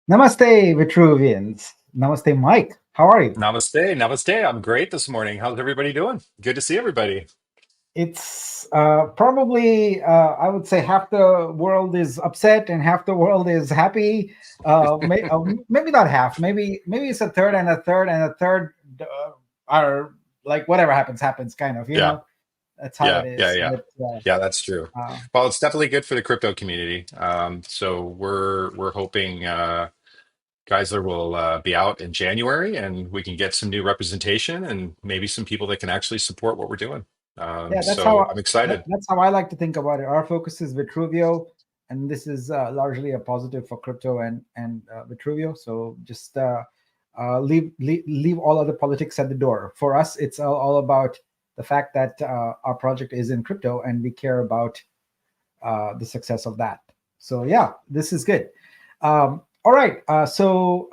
Namaste, Vitruvians. Namaste, Mike. How are you? Namaste, namaste. I'm great this morning. How's everybody doing? Good to see everybody. It's probably, I would say, half the world is upset and half the world is happy. Maybe not half. Maybe it's a third and a third and a third are like whatever happens, happens. Kind of, Yeah, that's how yeah, it yeah, is. yeah, But yeah. That's true. uh, Well, it's definitely good for the crypto community. So we're hoping Geisler will be out in January, and we can get some new representation and maybe some people that can actually support what we're doing. yeah, So I'm excited. that's how I like to think about it. Our focus is Vitruveo, and this is largely a positive for crypto and Vitruveo. So just leave all other politics at the door. For us, it's all about the fact that our project is in crypto, and we care about the success of that. So yeah, this is good. All right, so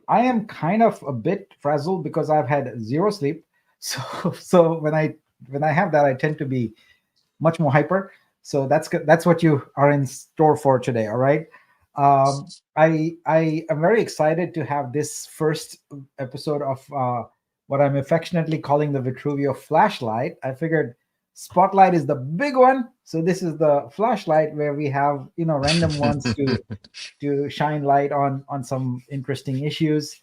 I am kind of a bit frazzled because I've had zero sleep. So when I have that, I tend to be much more hyper. So that's good. That's what you are in store for today. All right. I am very excited to have this first episode of what I'm affectionately calling the Vitruveo Flashlight. I figured Spotlight is the big one, so this is the flashlight where we have random ones to shine light on some interesting issues.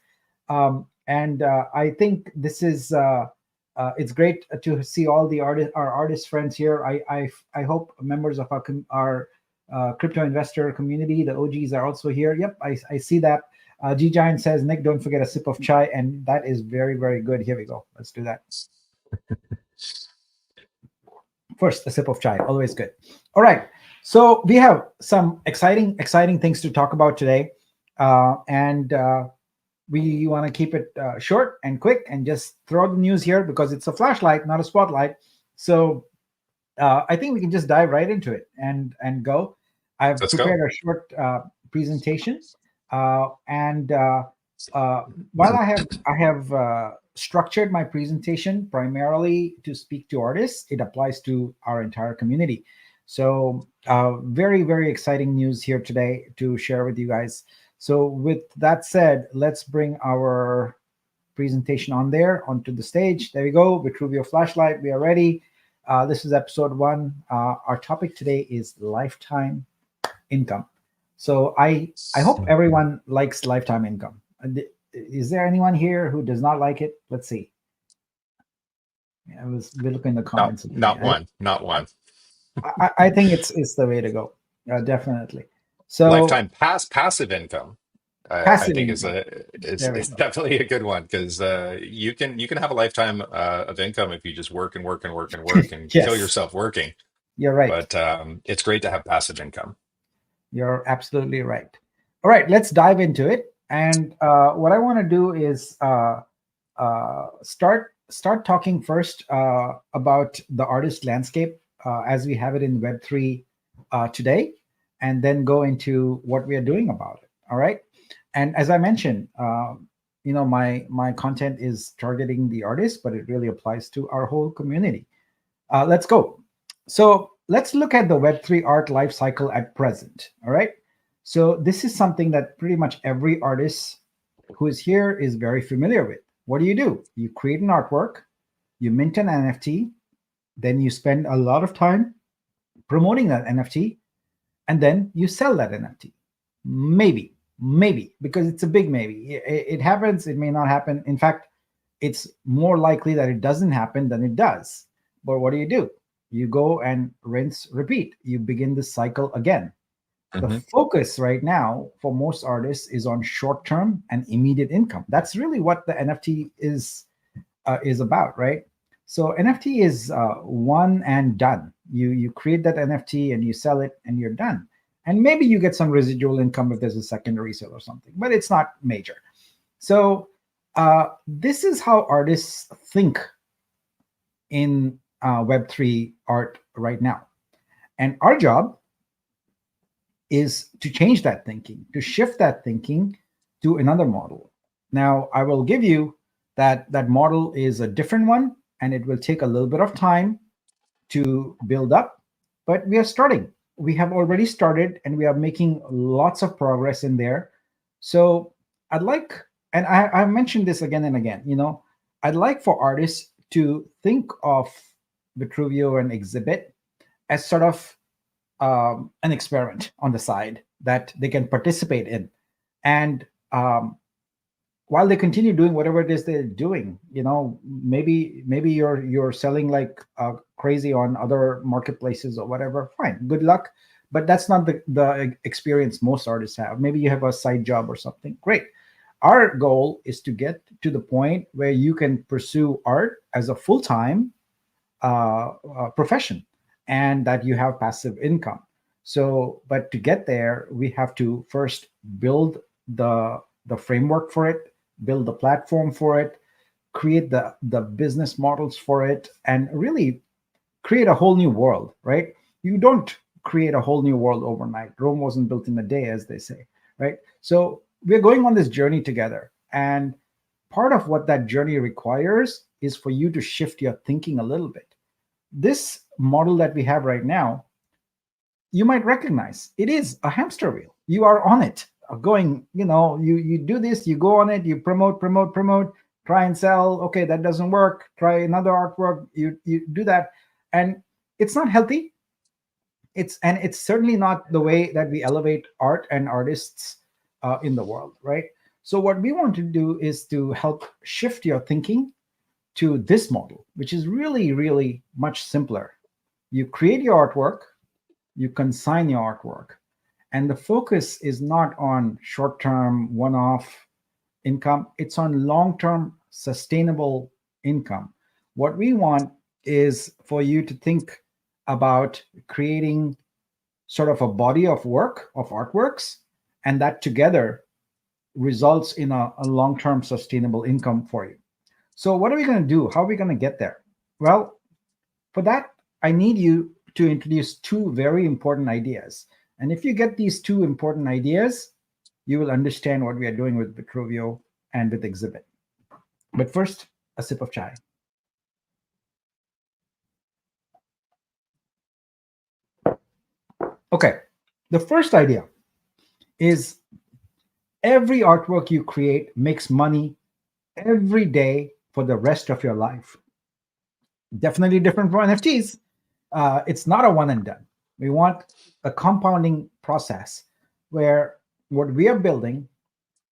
And I think this is it's great to see all our artist friends here. I hope members of our crypto investor community, the OGs, are also here. Yep, I see that. G Giant says, Nick, don't forget a sip of chai, and that is very very good. Here we go. Let's do that. First, a sip of chai, always good. All right. So we have some exciting things to talk about today, and we want to keep it short and quick and just throw the news here because it's a flashlight, not a spotlight. So I think we can just dive right into it and go. I've Let's go. prepared a short presentation, and while I have structured my presentation primarily to speak to artists, it applies to our entire community. So very very exciting news here today to share with you guys. So with that said, let's bring our presentation on there onto the stage. There we go. Vitruveo Flashlight. We are ready. This is episode one. Our topic today is lifetime income. So I hope everyone likes lifetime income. Is there anyone here who does not like it? Let's see. We look in the Not comments. not one, not one. I think it's the way to go. Definitely. So Lifetime passive income. I passive think income. is There we is go. definitely a good one because you can have a lifetime of income if you just work and work and work and work and kill Yes, yourself working. you're right. But it's great to have passive income. You're absolutely right. All right, let's dive into it. And what I want to do is start talking first about the artist landscape as we have it in Web3 today, and then go into what we are doing about it. All right. And as I mentioned, my content is targeting the artist, but it really applies to our whole community. Let's go. So let's look at the Web3 art life cycle at present. All right. So this is something that pretty much every artist who is here is very familiar with. What do? You create an artwork, you mint an NFT, then you spend a lot of time promoting that NFT, and then you sell that NFT. Maybe, because it's a big maybe. It happens, it may not happen. In fact, it's more likely that it doesn't happen than it does. But what do? You go and rinse, repeat. You begin the cycle again. The Hmm. focus right now for most artists is on short term and immediate income. That's really what the NFT is about, right? So NFT is one and done. You create that NFT and you sell it and you're done. And maybe you get some residual income if there's a secondary sale or something, but it's not major. So this is how artists think in Web3 art right now. And our job is to change that thinking, to shift that thinking to another model. Now, I will give you that model is a different one, and it will take a little bit of time to build up, but we are starting. We have already started, and we are making lots of progress in there. So I'd like, and I've mentioned this again and again, I'd like for artists to think of Vitruveo and Exhibit as sort of an experiment on the side that they can participate in. And while they continue doing whatever it is they're doing, maybe you're selling like crazy on other marketplaces or whatever. Fine, good luck. But that's not the experience most artists have. Maybe you have a side job or something. Great. Our goal is to get to the point where you can pursue art as a full-time profession, and that you have passive income. So, but to get there, we have to first build the framework for it, build the platform for it, create the business models for it, and really create a whole new world. Right? You don't create a whole new world overnight. Rome wasn't built in a day, as they say. Right? So we're going on this journey together, and part of what that journey requires is for you to shift your thinking a little bit. This model that we have right now, you might recognize it is a hamster wheel. You are on it, going, you do this, you go on it, you promote, try and sell. Okay, that doesn't work. Try another artwork. You do that, and it's not healthy. It's certainly not the way that we elevate art and artists in the world, right? So what we want to do is to help shift your thinking to this model, which is really, really much simpler. You create your artwork, you consign your artwork, and the focus is not on short term, one off income, it's on long term, sustainable income. What we want is for you to think about creating sort of a body of work, of artworks, and that together results in a long term sustainable income for you. So, what are we going to do? How are we going to get there? Well, for that, I need you to introduce two very important ideas. And if you get these two important ideas, you will understand what we are doing with Vitruveo and with Exhibit. But first, a sip of chai. Okay, the first idea is every artwork you create makes money every day for the rest of your life. Definitely different from NFTs. It's not a one and done. We want a compounding process where what we are building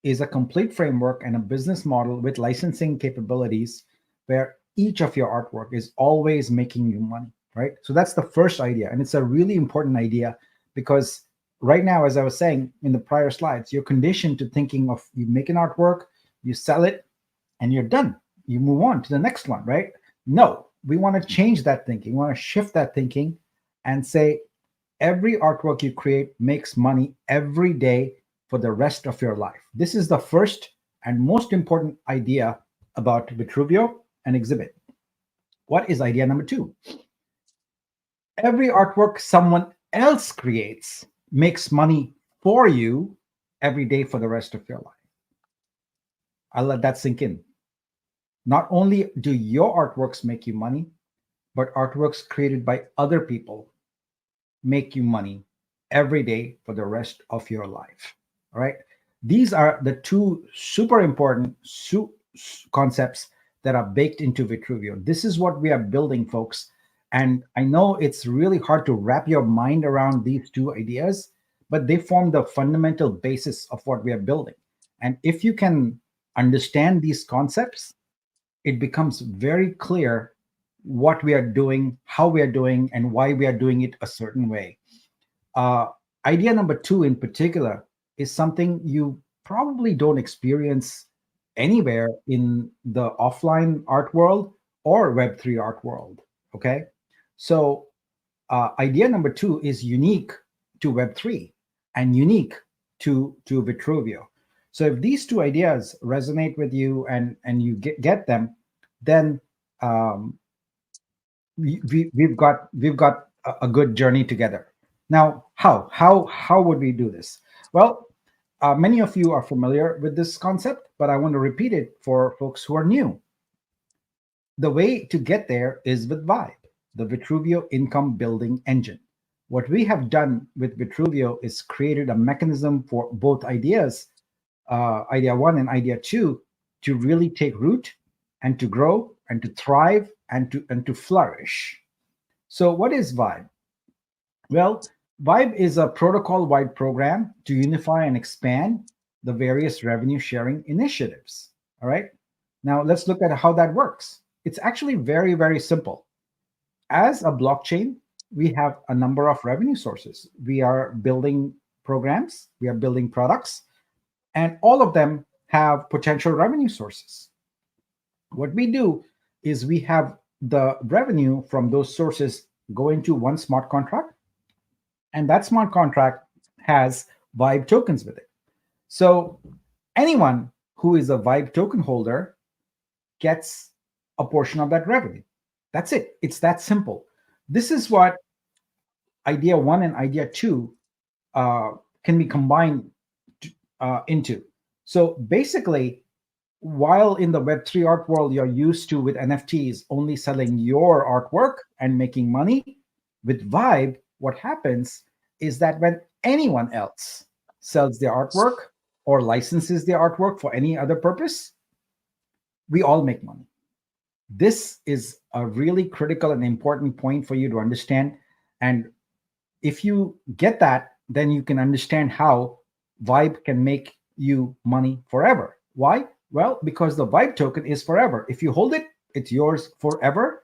is a complete framework and a business model with licensing capabilities where each of your artwork is always making you money, right? So that's the first idea. And it's a really important idea because right now, as I was saying in the prior slides, you're conditioned to thinking of you make an artwork, you sell it, and you're done. You move on to the next one, right? No, we want to change that thinking. We want to shift that thinking and say every artwork you create makes money every day for the rest of your life. This is the first and most important idea about Vitruveo and Exhibit. What is idea number two? Every artwork someone else creates makes money for you every day for the rest of your life. I'll let that sink in. Not only do your artworks make you money, but artworks created by other people make you money every day for the rest of your life. All right. These are the two super important concepts that are baked into Vitruveo. This is what we are building, folks. And I know it's really hard to wrap your mind around these two ideas, but they form the fundamental basis of what we are building. And if you can understand these concepts, it becomes very clear what we are doing, how we are doing, and why we are doing it a certain way. Idea number two, in particular, is something you probably don't experience anywhere in the offline art world or Web3 art world. Okay. So, idea number two is unique to Web3 and unique to Vitruveo. So, if these two ideas resonate with you and you get them, then we've got a good journey together. Now, how would we do this? Well, many of you are familiar with this concept, but I want to repeat it for folks who are new. The way to get there is with Vibe, the Vitruveo income building engine. What we have done with Vitruveo is created a mechanism for both ideas idea one and idea two, to really take root and to grow and to thrive and to flourish. So, what is Vibe? Well, Vibe is a protocol wide program to unify and expand the various revenue sharing initiatives. All right. Now, let's look at how that works. It's actually very, very simple. As a blockchain, we have a number of revenue sources. We are building programs, we are building products, and all of them have potential revenue sources. What we do is we have the revenue from those sources go into one smart contract, and that smart contract has Vibe tokens with it. So anyone who is a Vibe token holder gets a portion of that revenue. That's it. It's that simple. This is what idea one and idea two uh, can be combined into. So basically, while in the Web3 art world, you're used to with NFTs only selling your artwork and making money, with Vibe, what happens is that when anyone else sells their artwork or licenses their artwork for any other purpose, we all make money. This is a really critical and important point for you to understand. And if you get that, then you can understand how Vibe can make you money forever. Why? Well, because the Vibe token is forever. If you hold it, it's yours forever.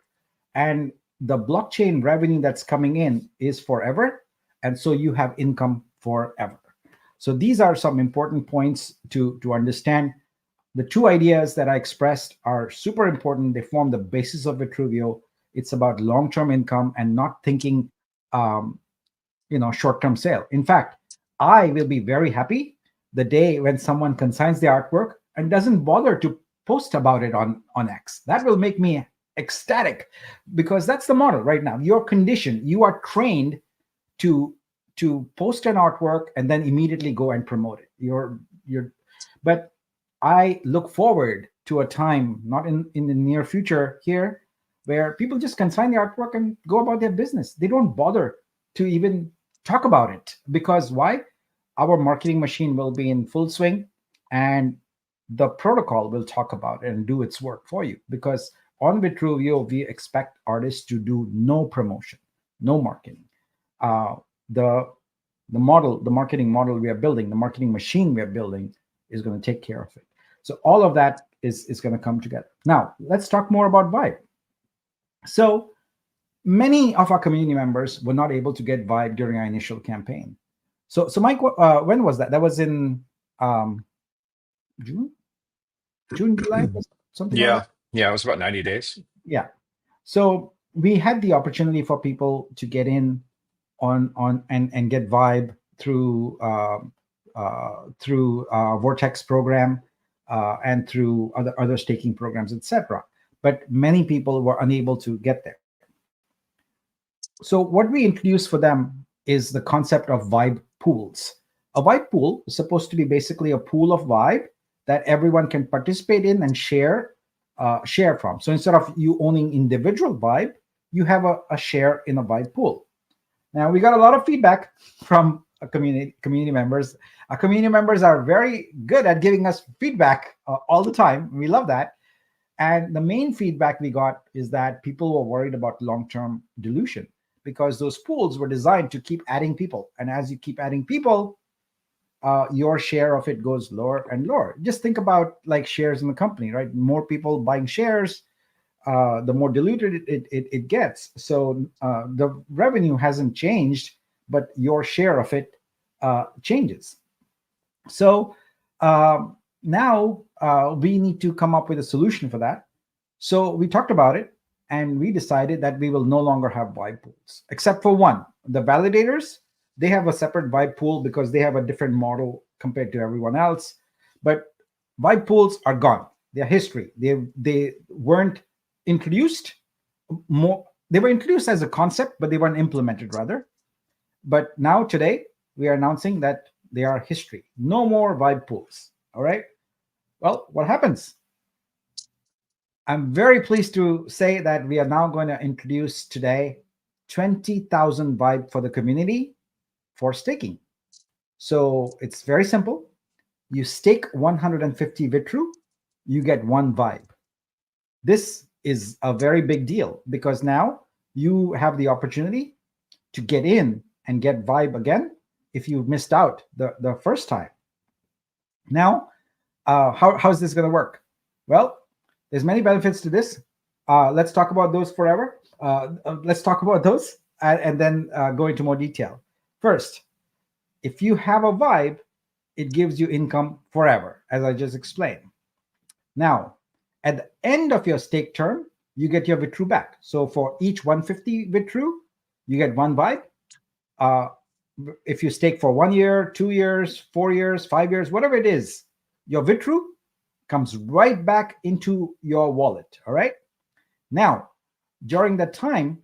And the blockchain revenue that's coming in is forever. And so you have income forever. So these are some important points to understand. The two ideas that I expressed are super important. They form the basis of Vitruveo. It's about long-term income and not thinking um, short-term sale. In fact, I will be very happy the day when someone consigns their artwork and doesn't bother to post about it on X. That will make me ecstatic, because that's the model right now. You're conditioned, you are trained to post an artwork and then immediately go and promote it. But I look forward to a time, not in the near future here, where people just consign the artwork and go about their business. They don't bother to even talk about it, because why? Our marketing machine will be in full swing, and the protocol will talk about it and do its work for you. Because on Vitruvio, we expect artists to do no promotion, no marketing. Uh, the the marketing model we are building, the marketing machine we are building, is going to take care of it. So all of that is going to come together. Now let's talk more about Vibe. So many of our community members were not able to get Vibe during our initial campaign. So Mike, when was that? That was in um, June, July, something like Yeah, that. yeah, it was about 90 days. Yeah. So we had the opportunity for people to get in on and get Vibe through Vortex program and through other staking programs, etc. But many people were unable to get there. So what we introduced for them is the concept of Vibe pools. A Vibe pool is supposed to be basically a pool of Vibe that everyone can participate in and share from. So instead of you owning individual Vibe, you have a share in a Vibe pool. Now we got a lot of feedback from community members. Our community members are very good at giving us feedback all the time. We love that. And the main feedback we got is that people were worried about long-term dilution, because those pools were designed to keep adding people. And as you keep adding people, your share of it goes lower and lower. Just think about like shares in the company, right? More people buying shares, the more diluted it gets. So the revenue hasn't changed, but your share of it changes. So now we need to come up with a solution for that. So we talked about it, and we decided that we will no longer have Vibe pools, except for one. The validators, they have a separate Vibe pool because they have a different model compared to everyone else. But Vibe pools are gone. They're history. They weren't introduced more. They were introduced as a concept, but they weren't implemented rather. But now today we are announcing that they are history. No more Vibe pools. All right. Well, what happens? I'm very pleased to say that we are now going to introduce today 20,000 Vibe for the community for staking. So it's very simple. you stake 150 Vitru, you get one vibe. This is a very big deal because now you have the opportunity to get in and get vibe again if you missed out the first time. Now, how's this going to work? Well, there's many benefits to this. Let's talk about those forever. Let's talk about those and then go into more detail. First, if you have a vibe, it gives you income forever, as I just explained. Now, at the end of your stake term, you get your Vitru back. So for each 150 Vitru, you get one vibe. If you stake for 1 year, 2 years, 4 years, 5 years, whatever it is, your Vitru comes right back into your wallet. All right. Now, during that time,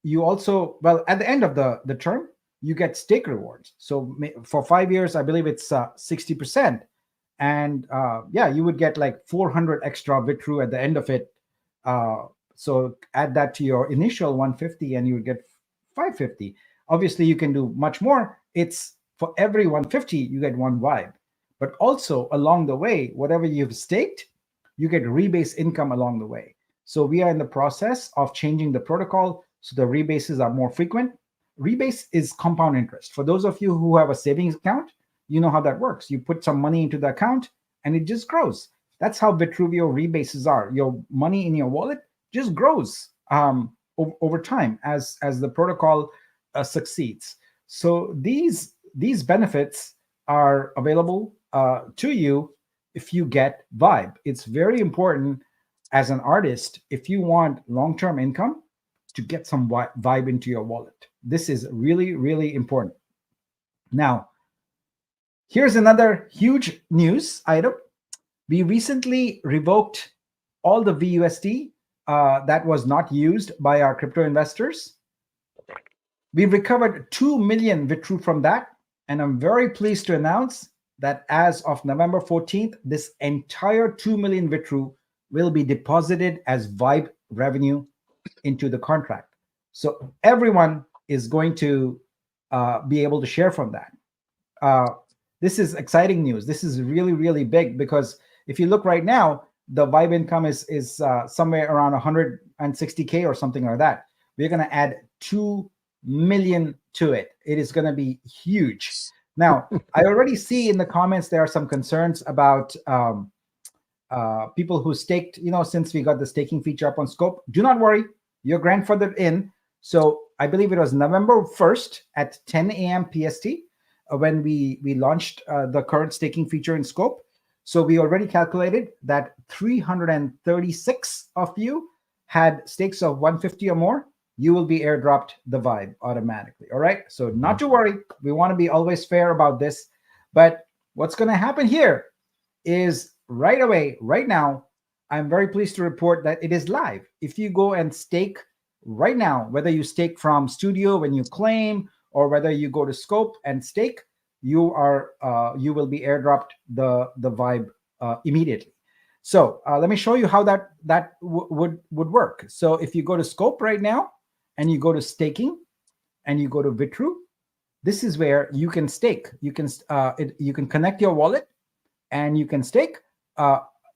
you also, well, at the end of the term, you get stake rewards. So for 5 years, I believe it's 60%. And yeah, you would get like 400 extra Vitru at the end of it. So add that to your initial 150 and you would get 550. Obviously, you can do much more. It's for every 150, you get one vibe. But also along the way, whatever you've staked, you get rebase income along the way. So we are in the process of changing the protocol so the rebases are more frequent. Rebase is compound interest. For those of you who have a savings account, you know how that works. You put some money into the account and it just grows. That's how Vitruveo rebases are. Your money in your wallet just grows over time as the protocol succeeds. So these benefits are available to you if you get vibe. It's very important as an artist, if you want long-term income, to get some vibe into your wallet. This is really, really important. Now, here's another huge news item. We recently revoked all the VUSD that was not used by our crypto investors. We've recovered 2 million Vitru from that. And I'm very pleased to announce that as of November 14th, this entire 2 million Vitru will be deposited as Vibe revenue into the contract. So everyone is going to be able to share from that. This is exciting news. This is really, really big because if you look right now, the Vibe income is somewhere around 160K or something like that. We're going to add 2 million to it. It is going to be huge. Now, I already see in the comments there are some concerns about people who staked, since we got the staking feature up on Scope. Do not worry, you're grandfathered in. So I believe it was November 1st at 10 a.m. PST when we launched the current staking feature in Scope. So we already calculated that 336 of you had stakes of 150 or more. You will be airdropped the Vibe automatically. All right. So not to worry. We want to be always fair about this. But what's going to happen here is right away, right now, I'm very pleased to report that it is live. If you go and stake right now, whether you stake from Studio when you claim or whether you go to Scope and stake, you will be airdropped the Vibe immediately. So let me show you how that would work. So if you go to Scope right now and you go to staking and you go to Vitru, this is where you can stake. You can connect your wallet and you can stake.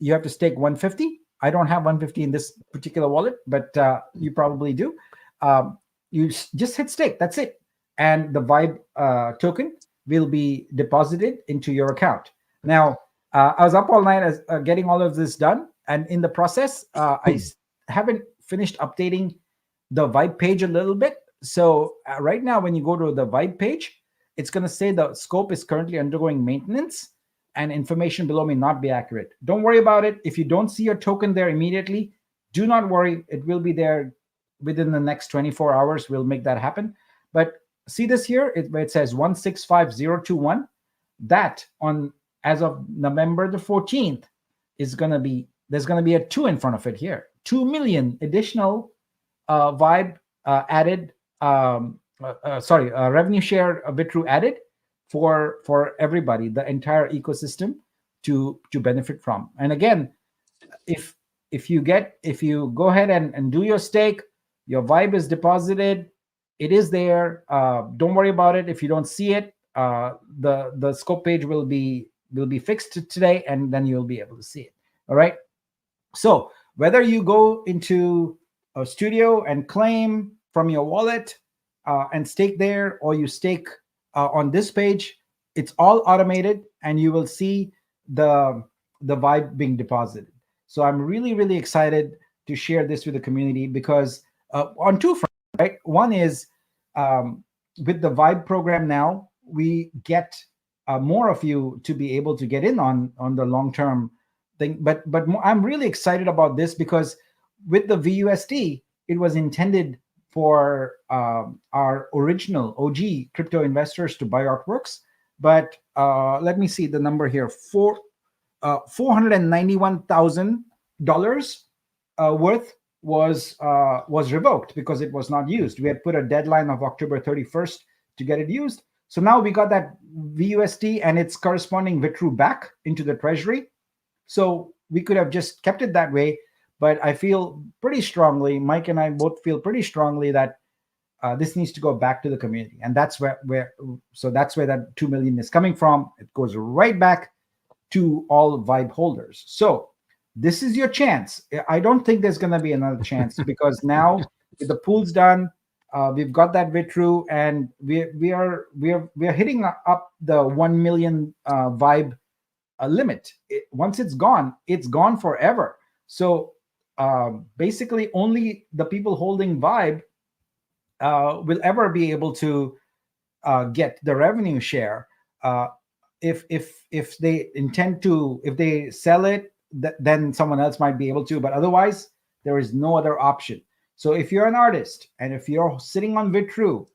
You have to stake 150. I don't have 150 in this particular wallet, but you probably do. You just hit stake. That's it. And the Vibe token will be deposited into your account. Now, I was up all night as getting all of this done. And in the process, I haven't finished updating the Vibe page a little bit. So right now, when you go to the Vibe page, it's going to say the Scope is currently undergoing maintenance and information below may not be accurate. Don't worry about it. If you don't see your token there immediately, do not worry. It will be there within the next 24 hours. We'll make that happen. But see this here, where it says 165021. That on as of November the 14th is going to be, there's going to be a 2 in front of it here. 2 million additional Vibe added, revenue share Vitru added for everybody, the entire ecosystem to benefit from. And again, if you go ahead and do your stake, your Vibe is deposited, it is there. Don't worry about it if you don't see it. The Scope page will be will be fixed today, and then you'll be able to see it. All right. So whether you go into a studio and claim from your wallet and stake there, or you stake on this page, it's all automated, and you will see the vibe being deposited. So I'm really, really excited to share this with the community, because on two fronts, right? One is, um, with the vibe program now, we get more of you to be able to get in on the long term thing. I'm really excited about this, because with the VUSD, it was intended for our original OG crypto investors to buy artworks. But let me see the number here: $491,000 worth was revoked because it was not used. We had put a deadline of October 31st to get it used. So now we got that VUSD and its corresponding Vitru back into the treasury. So we could have just kept it that way, but I feel pretty strongly, Mike and I both feel pretty strongly, that this needs to go back to the community, and that's that's where that 2 million is coming from. It goes right back to all Vibe holders. So this is your chance. I don't think there's going to be another chance, because now with the pool's done, we've got that Vitru, and we are hitting up the 1 million Vibe limit. Once it's gone forever. So basically, only the people holding Vibe will ever be able to get the revenue share. If they intend to, if they sell it, then someone else might be able to. But otherwise, there is no other option. So if you're an artist and if you're sitting on Vitru,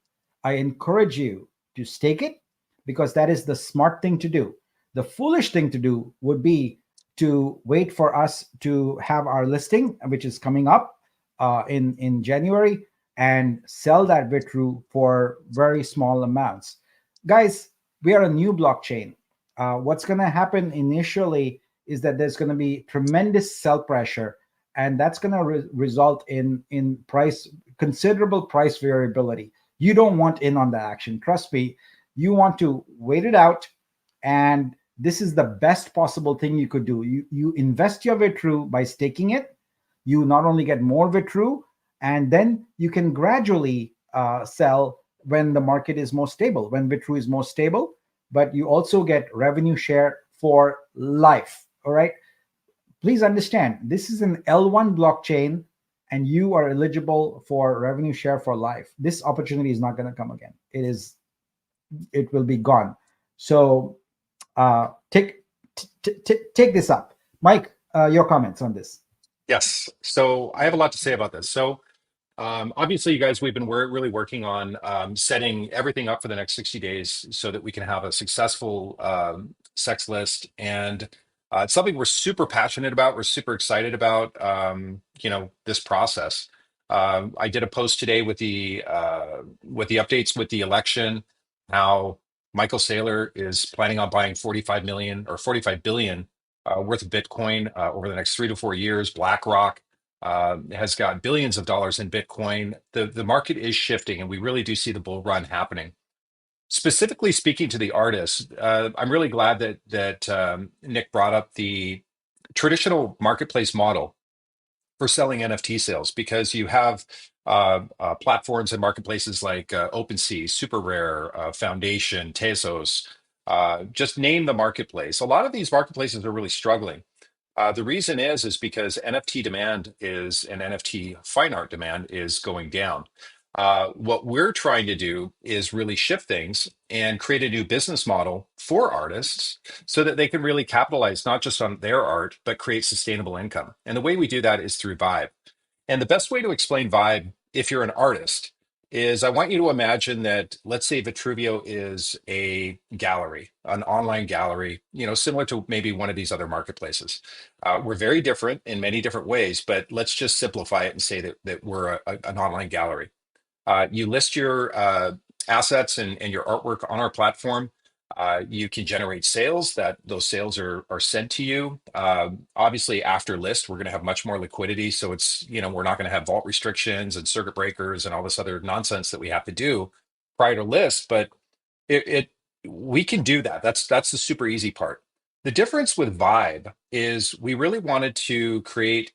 I encourage you to stake it, because that is the smart thing to do. The foolish thing to do would be to wait for us to have our listing, which is coming up in January, and sell that Vitru for very small amounts. Guys, we are a new blockchain. What's going to happen initially is that there's going to be tremendous sell pressure, and that's going to result in considerable price variability. You don't want in on the action. Trust me, you want to wait it out, and this is the best possible thing you could do. You invest your Vitru by staking it. You not only get more Vitru, and then you can gradually sell when the market is more stable, when Vitru is more stable, but you also get revenue share for life. All right. Please understand, this is an L1 blockchain, and you are eligible for revenue share for life. This opportunity is not going to come again. It will be gone. So take this up. Mike, your comments on this. Yes. So I have a lot to say about this. So obviously, you guys, we've been really working on setting everything up for the next 60 days so that we can have a successful sex list. And it's something we're super passionate about. We're super excited about, this process. I did a post today with the updates with the election, how Michael Saylor is planning on buying 45 million or 45 billion worth of Bitcoin over the next 3 to 4 years. BlackRock has got billions of dollars in Bitcoin. The market is shifting, and we really do see the bull run happening. Specifically speaking to the artists, I'm really glad that Nick brought up the traditional marketplace model for selling NFT sales, because you have platforms and marketplaces like OpenSea, Super Rare, Foundation, Tezos. Just name the marketplace. A lot of these marketplaces are really struggling. The reason is because NFT demand is and NFT fine art demand is going down. What we're trying to do is really shift things and create a new business model for artists so that they can really capitalize not just on their art, but create sustainable income. And the way we do that is through Vibe. And the best way to explain Vibe, if you're an artist, is I want you to imagine that, let's say Vitruveo is a gallery, an online gallery, similar to maybe one of these other marketplaces. We're very different in many different ways, but let's just simplify it and say that we're an online gallery. You list your assets and your artwork on our platform. You can generate sales. That those sales are sent to you. Obviously, after list, we're going to have much more liquidity. So we're not going to have vault restrictions and circuit breakers and all this other nonsense that we have to do prior to list. But it we can do that. That's the super easy part. The difference with Vibe is we really wanted to create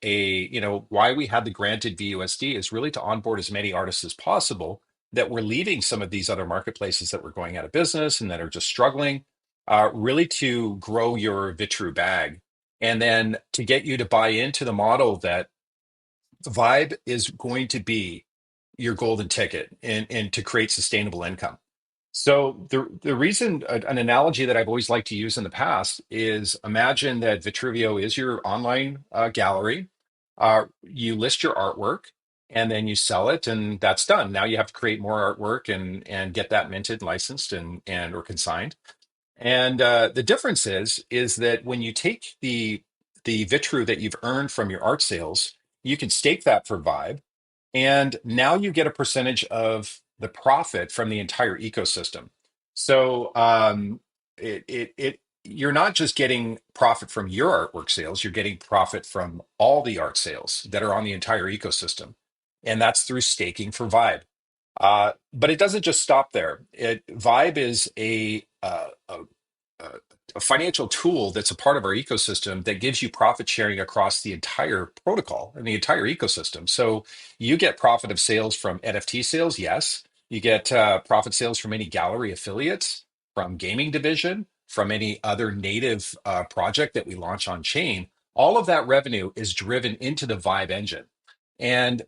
why we had the granted VUSD is really to onboard as many artists as possible that we're leaving some of these other marketplaces that were going out of business and that are just struggling, really to grow your Vitru bag. And then to get you to buy into the model that Vibe is going to be your golden ticket and to create sustainable income. So the reason an analogy that I've always liked to use in the past is imagine that Vitruveo is your online gallery. You list your artwork and then you sell it, and that's done. Now you have to create more artwork and get that minted, licensed, and or consigned. And the difference is that when you take the Vitru that you've earned from your art sales, you can stake that for Vibe, and now you get a percentage of the profit from the entire ecosystem. So you're not just getting profit from your artwork sales, you're getting profit from all the art sales that are on the entire ecosystem. And that's through staking for Vibe. But it doesn't just stop there. Vibe is a, a financial tool that's a part of our ecosystem that gives you profit sharing across the entire protocol and the entire ecosystem. So you get profit of sales from NFT sales, yes. You get profit sales from any gallery affiliates, from gaming division, from any other native project that we launch on chain. All of that revenue is driven into the Vibe engine. And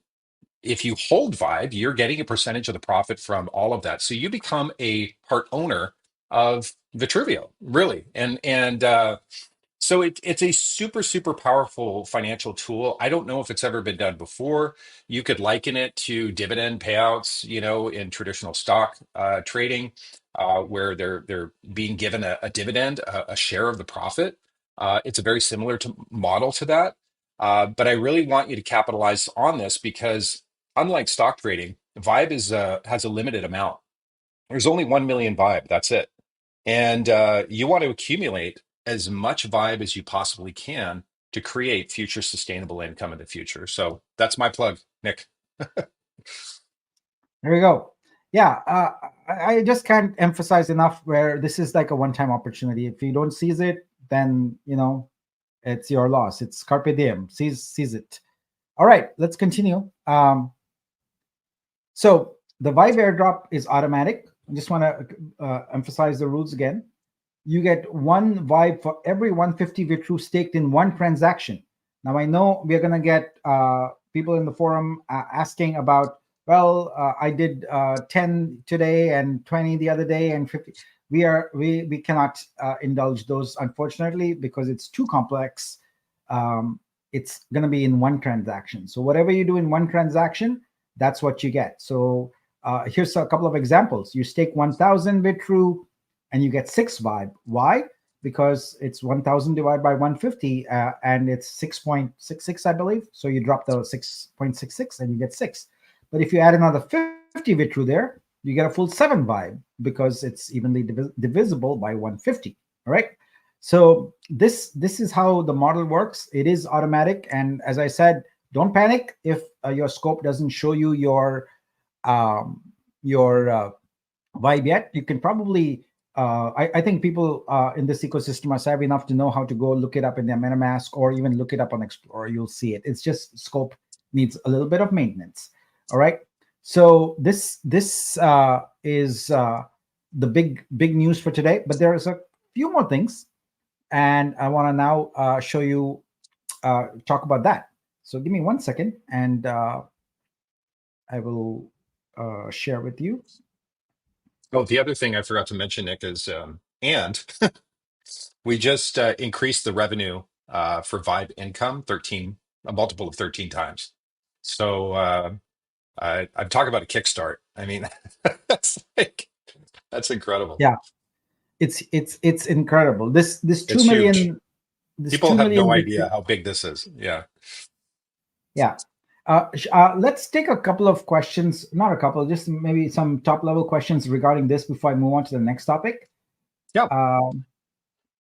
if you hold Vibe, you're getting a percentage of the profit from all of that. So you become a part owner of Vitruvio, really. And it's a super, super powerful financial tool. I don't know if it's ever been done before. You could liken it to dividend payouts, in traditional stock trading, where they're being given a dividend, a share of the profit. It's a very similar model to that. But I really want you to capitalize on this because, unlike stock trading, Vibe has a limited amount. There's only 1 million Vibe. That's it. And you want to accumulate as much Vibe as you possibly can to create future sustainable income in the future. So that's my plug, Nick. There we go. Yeah, I just can't emphasize enough where this is like a one-time opportunity. If you don't seize it, then it's your loss. It's carpe diem. Seize it. All right, let's continue. So the Vibe airdrop is automatic. I just want to emphasize the rules again. You get one Vibe for every 150 Vitru staked in one transaction. Now I know we're gonna get people in the forum asking about, well, I did 10 today and 20 the other day and 50. We cannot indulge those, unfortunately, because it's too complex. It's gonna be in one transaction. So whatever you do in one transaction, that's what you get. So here's a couple of examples. You stake 1,000 Vitru and you get 6 Vibe. Why? Because it's 1,000 divided by 150 and it's 6.66, I believe. So you drop the 6.66 and you get 6. But if you add another 50 Vitru there, you get a full 7 Vibe because it's evenly divisible by 150. All right. So this is how the model works. It is automatic. And as I said, don't panic if your scope doesn't show you your Vibe yet. You can probably I think people in this ecosystem are savvy enough to know how to go look it up in their MetaMask or even look it up on Explorer. You'll see it. It's just scope needs a little bit of maintenance. All right. So this is the big news for today. But there's a few more things, and I want to now show you talk about that. So give me 1 second, and I will share with you. Oh, the other thing I forgot to mention, Nick, is and we just increased the revenue for Vibe income a multiple of 13 times. So I'm talking about a kickstart. I mean, that's that's incredible. Yeah, it's incredible. This two It's huge. million this People 2 have million no idea Bitcoin. how big this is. Yeah. Yeah. Let's take a couple of questions, not a couple, just maybe some top level questions regarding this before I move on to the next topic. Yeah. Um,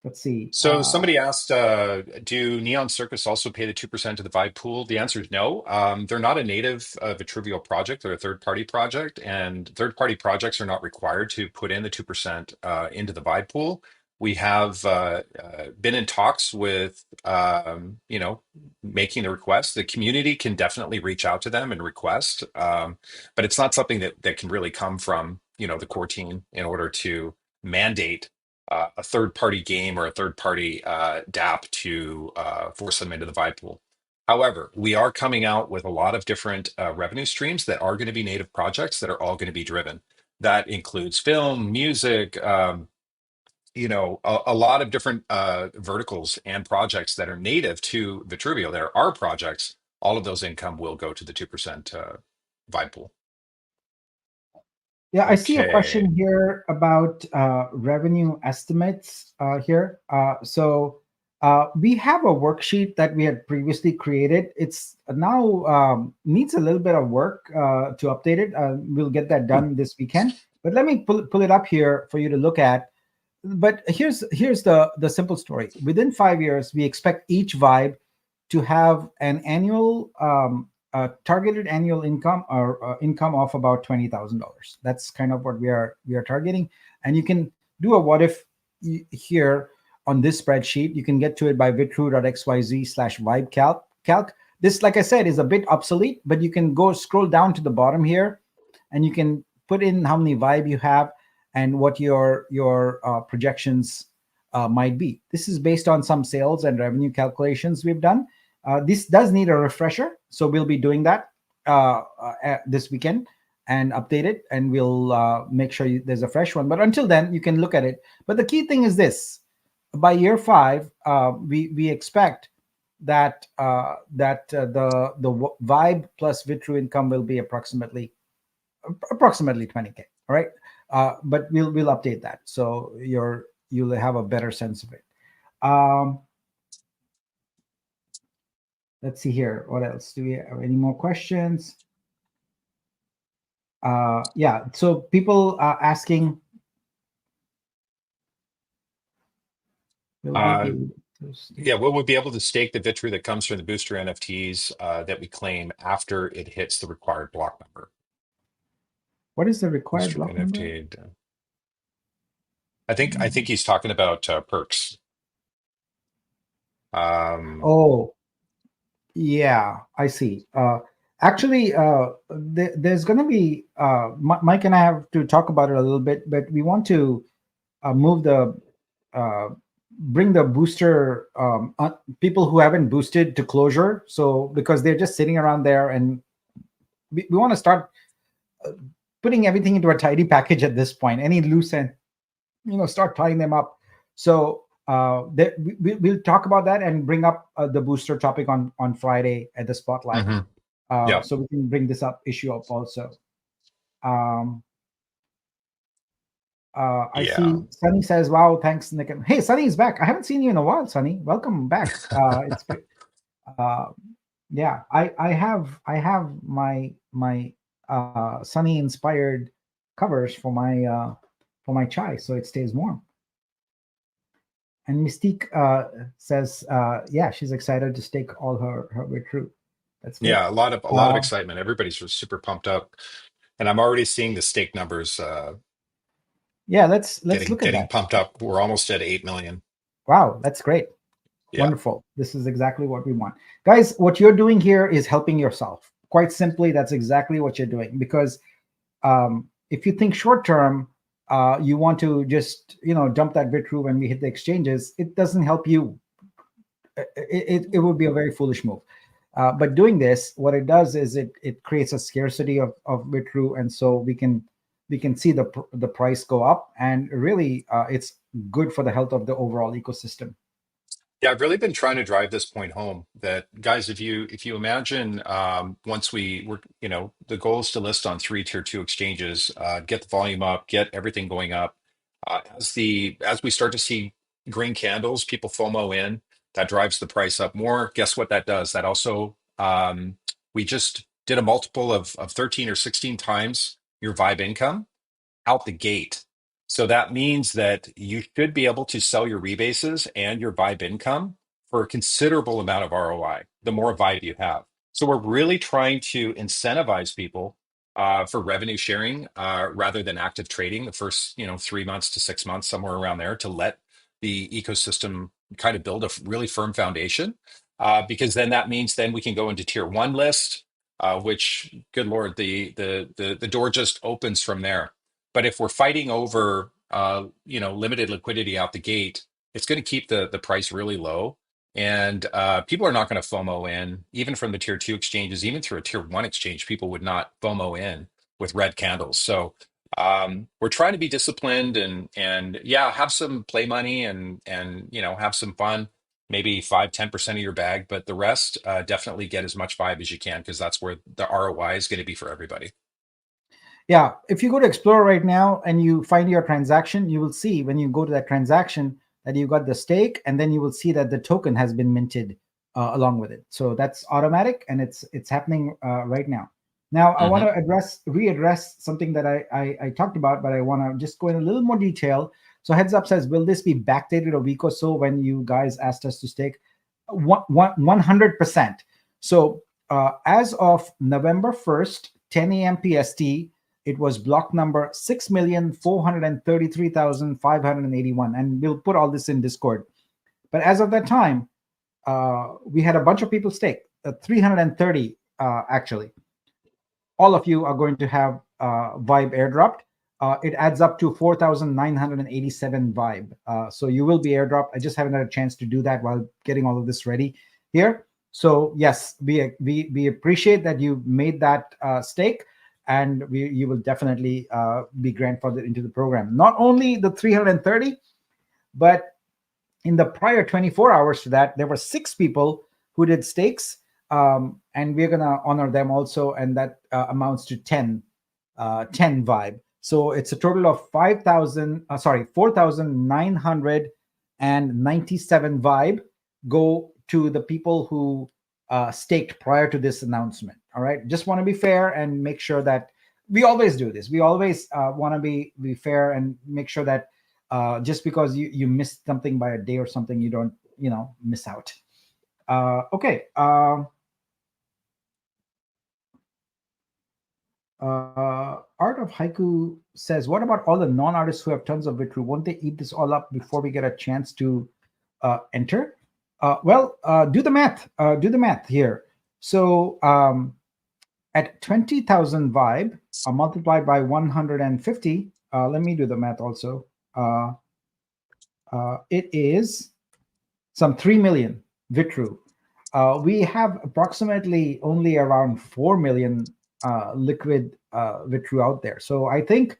let's see. So somebody asked, do Neon Circus also pay the 2% to the Vibe pool? The answer is no. They're not a native Vitruvio project. They're a third-party project, and third-party projects are not required to put in the 2% into the Vibe pool. We have been in talks with, making the request. The community can definitely reach out to them and request, but it's not something that can really come from, the core team in order to mandate a third party game or a third party DApp to force them into the vibe pool. However, we are coming out with a lot of different revenue streams that are going to be native projects that are all going to be driven. That includes film, music, a lot of different verticals and projects that are native to Vitruvio. There are projects. All of those income will go to the 2% vibe pool. Yeah, I see a Okay. question here about revenue estimates here. We have a worksheet that we had previously created. It's now needs a little bit of work to update it. We'll get that done this weekend. But let me pull it up here for you to look at. But here's the simple story. Within 5 years, we expect each vibe to have an annual targeted annual income or income of about $20,000. That's kind of what we are targeting. And you can do a what if here on this spreadsheet. You can get to it by vitru.xyz/vibe calc. This, like I said, is a bit obsolete, but you can go scroll down to the bottom here, and you can put in how many vibe you have and what your projections might be. This is based on some sales and revenue calculations we've done. This does need a refresher, so we'll be doing that this weekend and update it, and we'll make sure there's a fresh one. But until then, you can look at it. But the key thing is this: by year 5, we expect that the Vibe plus Vitru income will be approximately 20K. All right, but we'll update that so you'll have a better sense of it. Um, let's see here. What else? Do we have any more questions? Yeah. So people are asking, will we be Uh, able to stake? yeah, will we be able to stake the Vitru that comes from the booster NFTs that we claim after it hits the required block number? What is the required Booster block number? NFT. I think he's talking about perks. Um, Oh, yeah, I see. Actually, there's going to be Mike and I have to talk about it a little bit, but we want to move the uh, bring the booster people who haven't boosted to closure. So because they're just sitting around there, and we want to start uh, putting everything into a tidy package at this point. Any loose end, start tying them up. So we'll talk about that and bring up the booster topic on Friday at the spotlight. mhm. Yeah. So we can bring this issue up also. Um, I Yeah. see Sunny says, "Wow, thanks, Nick." Hey, Sunny is back. I haven't seen you in a while, Sunny. Welcome back. It's good. Uh, yeah, I have my Sunny inspired covers for my chai, so it stays warm. And Mystique says, yeah, she's excited to stake all her way through. That's great. Yeah, a lot of Uh, excitement. Everybody's just super pumped up, and I'm already seeing the stake numbers yeah, let's getting look at getting that. pumped up. We're almost at 8 million. Wow, that's great. Yeah, Wonderful. This is exactly what we want. Guys, what you're doing here is helping yourself. Quite simply, that's exactly what you're doing. Because if you think short term, you want to just dump that Bitru when we hit the exchanges. It doesn't help you. It would be a very foolish move. But doing this, what it does is it creates a scarcity of Bitru, and so we can see the price go up, and really it's good for the health of the overall ecosystem. yeah. I've really been trying to drive this point home that guys, if you imagine once we're the goal is to list on 3 tier 2 exchanges, get the volume up, get everything going up. As we start to see green candles, people FOMO in, that drives the price up more. Guess what that does? That also we just did a multiple of 13 or 16 times your Vibe income out the gate. So that means that you should be able to sell your rebases and your Vibe income for a considerable amount of ROI, the more Vibe you have. So we're really trying to incentivize people for revenue sharing rather than active trading the first 3 months to 6 months, somewhere around there, to let the ecosystem kind of build a really firm foundation, because then that means then we can go into tier one list, which, good Lord, the door just opens from there. But if we're fighting over, limited liquidity out the gate, it's going to keep the price really low. And people are not going to FOMO in, even from the tier two exchanges, even through a tier one exchange, people would not FOMO in with red candles. So we're trying to be disciplined and yeah, have some play money and have some fun, maybe 5-10% of your bag, but the rest, definitely get as much vibe as you can, because that's where the ROI is going to be for everybody. Yeah, if you go to Explorer right now and you find your transaction, you will see when you go to that transaction that you got the stake, and then you will see that the token has been minted along with it. So that's automatic, and it's happening right now. Now I want Hmm. to readdress something that I talked about, but I want to just go in a little more detail. So heads up says, will this be backdated a week or so when you guys asked us to stake? 100%. So as of November 1st, 10 a.m. PST, it was block number 6,433,581. And we'll put all this in Discord. But as of that time, we had a bunch of people stake, 330 actually. All of you are going to have Vibe airdropped. It adds up to 4,987 Vibe. So you will be airdropped. I just haven't had a chance to do that while getting all of this ready here. So yes, we appreciate that you made that stake, and you will definitely be grandfathered into the program. Not only the 330, but in the prior 24 hours to that, there were 6 people who did stakes, and we're going to honor them also, and that amounts to 10 Vibe. So it's a total of 4,997 Vibe go to the people who staked prior to this announcement. All right, just want to be fair and make sure that we always do this. We always want to be fair and make sure that just because you missed something by a day or something, you don't miss out. Okay. Art of Haiku says, what about all the non-artists who have tons of Vitru? Won't they eat this all up before we get a chance to enter? Do the math. Do the math here. So at 20,000 Vibe, multiplied by 150, let me do the math also. It is some 3 million Vitru. We have approximately only around 4 million liquid Vitru out there. So I think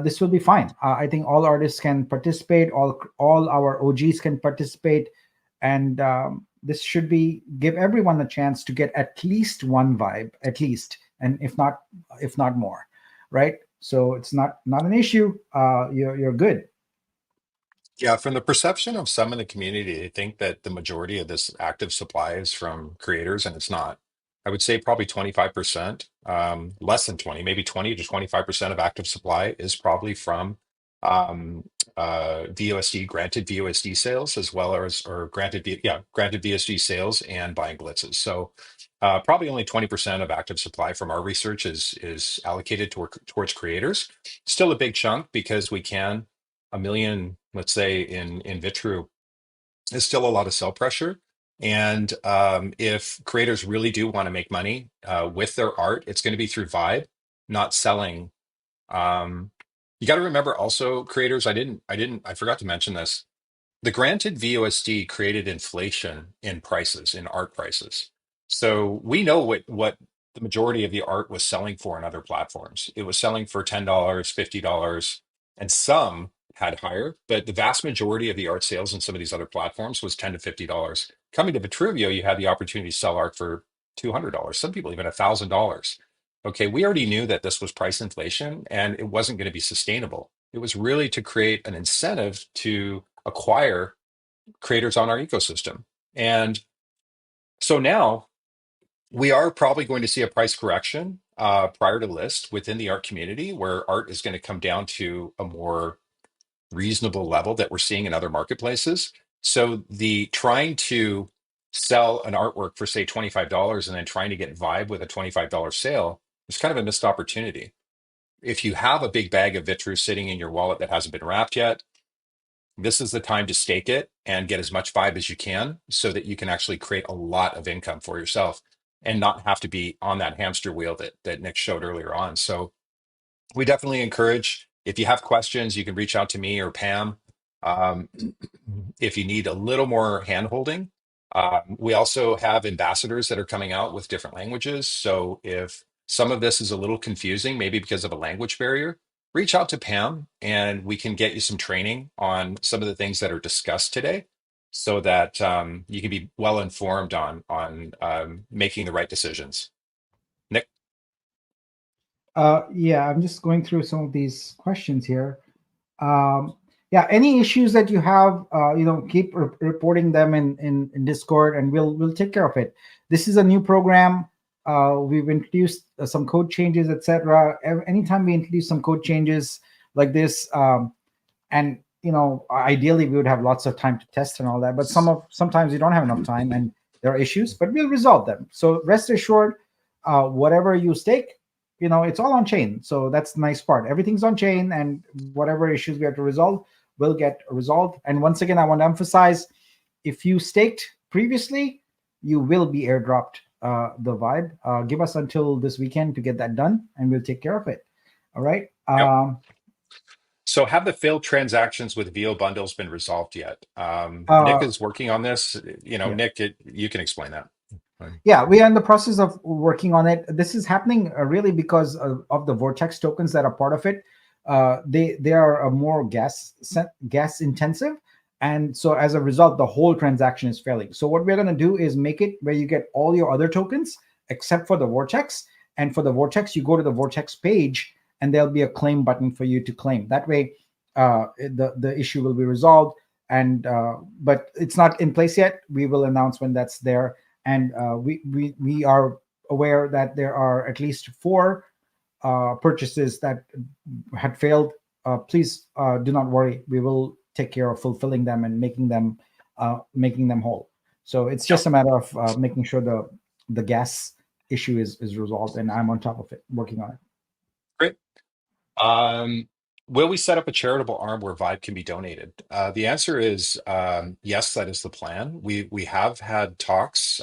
this will be fine. I think all artists can participate, all our OGs can participate, and this should be give everyone a chance to get at least one Vibe, at least, and if not more, right? So it's not an issue. You're good. Yeah, from the perception of some in the community, I think that the majority of this active supply is from creators, and it's not. I would say probably 25%, less than 20, maybe 20 to 25% of active supply is probably from um, VUSD, granted VUSD sales, as well as, or granted VSD sales and buying blitzes. So probably only 20% of active supply from our research is allocated towards creators. Still a big chunk, because we can, a million, let's say, in Vitru, is still a lot of sell pressure. And if creators really do want to make money with their art, it's going to be through Vibe, not selling. Um, you got to remember also, creators. I forgot to mention this. The granted VUSD created inflation in prices, in art prices. So we know what the majority of the art was selling for in other platforms. It was selling for $10, $50, and some had higher, but the vast majority of the art sales in some of these other platforms was $10 to $50. Coming to Vitruvio, you had the opportunity to sell art for $200, some people even $1,000. Okay, we already knew that this was price inflation and it wasn't going to be sustainable. It was really to create an incentive to acquire creators on our ecosystem. And so now we are probably going to see a price correction prior to list within the art community, where art is going to come down to a more reasonable level that we're seeing in other marketplaces. So the trying to sell an artwork for, say, $25 and then trying to get Vibe with a $25 sale is kind of a missed opportunity. If you have a big bag of Vitru sitting in your wallet that hasn't been wrapped yet, this is the time to stake it and get as much vibe as you can so that you can actually create a lot of income for yourself and not have to be on that hamster wheel that Nick showed earlier on. So we definitely encourage, if you have questions, you can reach out to me or Pam. Um, if you need a little more handholding, we also have ambassadors that are coming out with different languages. So if some of this is a little confusing, maybe because of a language barrier, reach out to Pam and we can get you some training on some of the things that are discussed today so that you can be well informed on making the right decisions. Nick? Yeah, I'm just going through some of these questions here. Um, yeah, any issues that you have, keep reporting them in Discord, and we'll take care of it. This is a new program. We've introduced some code changes, etc. Anytime we introduce some code changes like this, and ideally we would have lots of time to test and all that, but sometimes we don't have enough time, and there are issues, but we'll resolve them. So rest assured, whatever you stake, it's all on chain. So that's the nice part. Everything's on chain, and whatever issues we have to resolve will get resolved. And once again, I want to emphasize, if you staked previously, you will be airdropped the vibe. Give us until this weekend to get that done, and we'll take care of it. All right. Yep. So have the failed transactions with VO bundles been resolved yet? Nick is working on this. Yeah. Nick, you can explain that. Yeah, we are in the process of working on it. This is happening really because of the Vortex tokens that are part of it. They are more gas intensive, and so as a result, the whole transaction is failing. So what we're going to do is make it where you get all your other tokens except for the Vortex, and for the Vortex, you go to the Vortex page, and there'll be a claim button for you to claim. That way, the issue will be resolved. And but it's not in place yet. We will announce when that's there. And we are aware that there are at least 4 purchases that had failed. Please do not worry. We will take care of fulfilling them and making them whole. So it's just a matter of making sure the gas issue is resolved, and I'm on top of it, working on it. Great. Will we set up a charitable arm where Vibe can be donated? The answer is yes, that is the plan. We have had talks.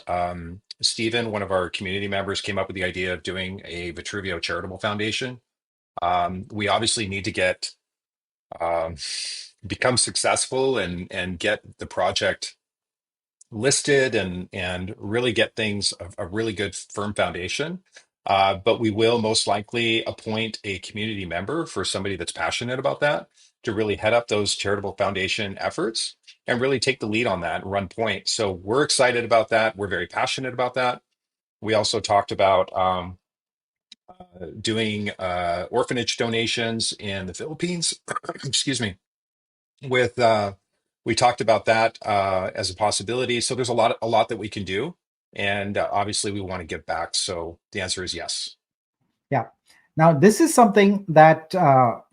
Stephen, one of our community members, came up with the idea of doing a Vitruveo charitable foundation. We obviously need to get um, become successful and get the project listed and really get things a really good firm foundation. But we will most likely appoint a community member for somebody that's passionate about that to really head up those charitable foundation efforts and really take the lead on that and run point. So we're excited about that. We're very passionate about that. We also talked about doing orphanage donations in the Philippines. Excuse me. With We talked about that as a possibility. So there's a lot that we can do, and obviously we want to give back. So the answer is yes. Yeah. Now, this is something that a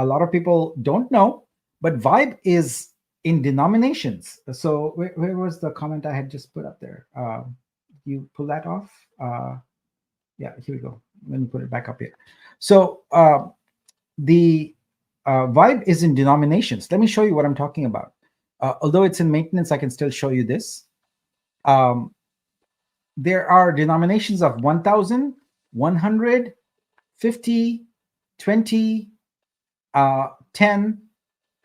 lot of people don't know, but Vibe is in denominations. So where was the comment I had just put up there? You pull that off? Yeah, here we go. Let me put it back up here. So the Vibe is in denominations. Let me show you what I'm talking about. Although it's in maintenance, I can still show you this. There are denominations of 1,000, 100, 50, 20, 10,